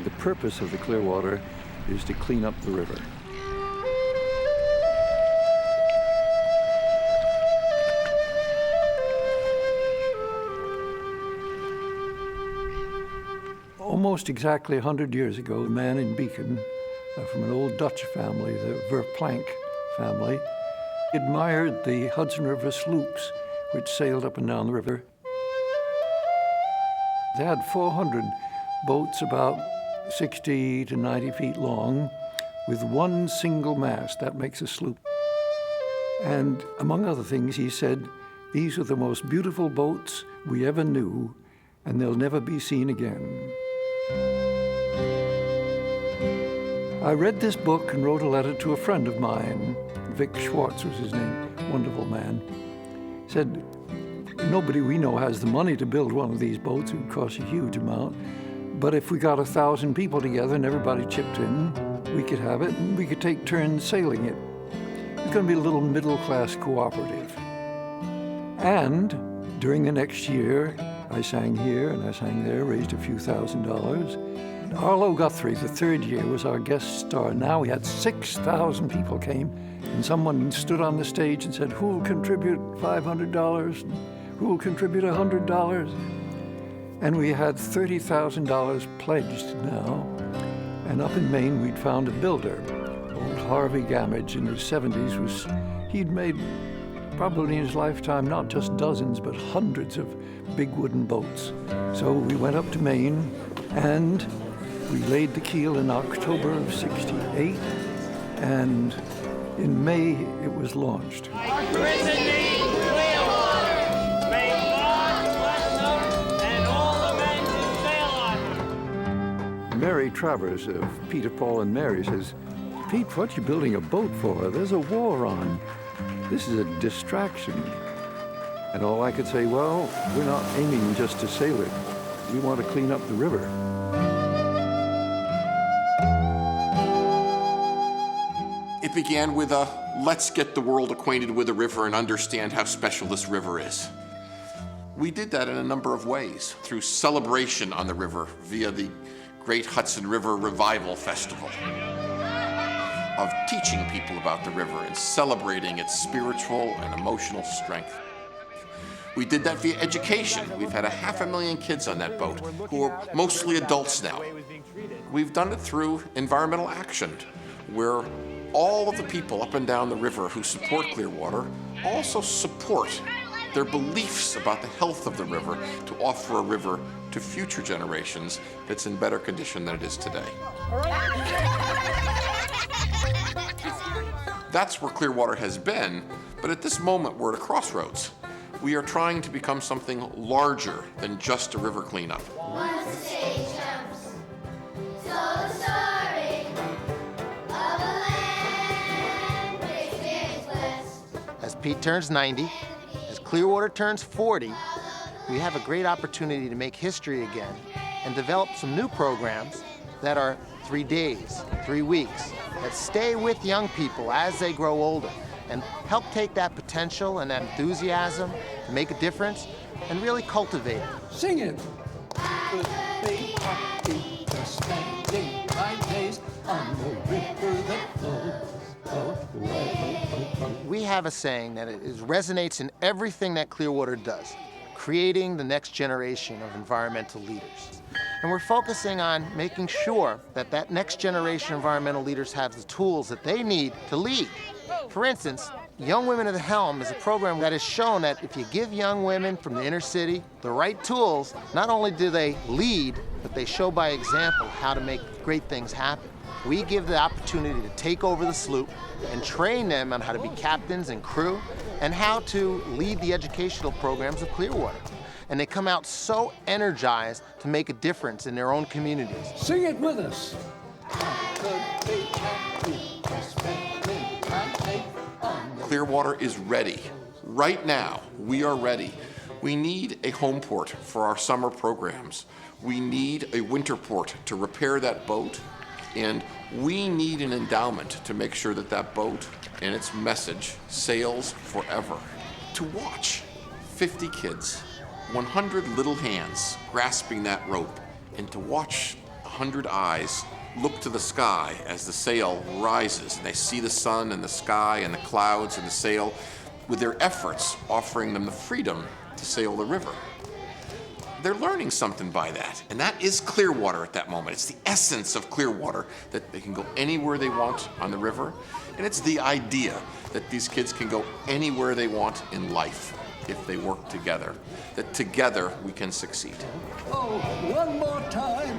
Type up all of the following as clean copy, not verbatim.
The purpose of the Clearwater is to clean up the river. Almost exactly 100 years ago, a man in Beacon, from an old Dutch family, the Verplank family, admired the Hudson River sloops, which sailed up and down the river. They had 400 boats about 60 to 90 feet long with one single mast. That makes a sloop. And among other things, he said, these are the most beautiful boats we ever knew, and they'll never be seen again. I read this book and wrote a letter to a friend of mine. Vic Schwartz was his name, wonderful man. Said, nobody we know has the money to build one of these boats. It would cost a huge amount. But if we got 1,000 people together and everybody chipped in, we could have it and we could take turns sailing it. It's going to be a little middle-class cooperative. And during the next year, I sang here and I sang there, raised a few $1,000s. Arlo Guthrie, the third year, was our guest star. Now we had 6,000 people came, and someone stood on the stage and said, who will contribute $500? Who will contribute $100? And we had $30,000 pledged now. And up in Maine, we'd found a builder. Old Harvey Gamage in his 70s he'd made probably in his lifetime not just dozens, but hundreds of big wooden boats. So we went up to Maine and we laid the keel in October of '68, and in May it was launched. Mary Travers of Peter, Paul, and Mary says, Pete, what you building a boat for? There's a war on. This is a distraction. And all I could say, well, we're not aiming just to sail it. We want to clean up the river. It began with a, let's get the world acquainted with the river and understand how special this river is. We did that in a number of ways, through celebration on the river via the Great Hudson River Revival Festival, of teaching people about the river and celebrating its spiritual and emotional strength. We did that via education. We've had 500,000 kids on that boat, who are mostly adults now. We've done it through environmental action, where all of the people up and down the river who support Clearwater also support their beliefs about the health of the river to offer a river to future generations that's in better condition than it is today. That's where Clearwater has been, but at this moment we're at a crossroads. We are trying to become something larger than just a river cleanup. Once the stage jumps, so the story of a land which is blessed. As Pete turns 90, as Clearwater turns 40, we have a great opportunity to make history again and develop some new programs that are 3 days, 3 weeks, that stay with young people as they grow older and help take that potential and that enthusiasm to make a difference and really cultivate it. Sing it! Could be happy just spending my days on the river that flows away. We have a saying that resonates in everything that Clearwater does, creating the next generation of environmental leaders. And we're focusing on making sure that that next generation of environmental leaders have the tools that they need to lead. For instance, Young Women at the Helm is a program that has shown that if you give young women from the inner city the right tools, not only do they lead, but they show by example how to make great things happen. We give the opportunity to take over the sloop and train them on how to be captains and crew and how to lead the educational programs of Clearwater. And they come out so energized to make a difference in their own communities. Sing it with us. Clearwater is ready. Right now, we are ready. We need a home port for our summer programs. We need a winter port to repair that boat. And we need an endowment to make sure that that boat and its message sails forever. To watch 50 kids, 100 little hands grasping that rope, and to watch 100 eyes look to the sky as the sail rises, and they see the sun and the sky and the clouds and the sail, with their efforts offering them the freedom to sail the river. They're learning something by that, and that is Clearwater at that moment. It's the essence of Clearwater, that they can go anywhere they want on the river, and it's the idea that these kids can go anywhere they want in life if they work together, that together we can succeed. Oh, one more time.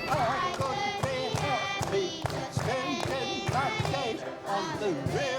I could be happy spending my days on the river.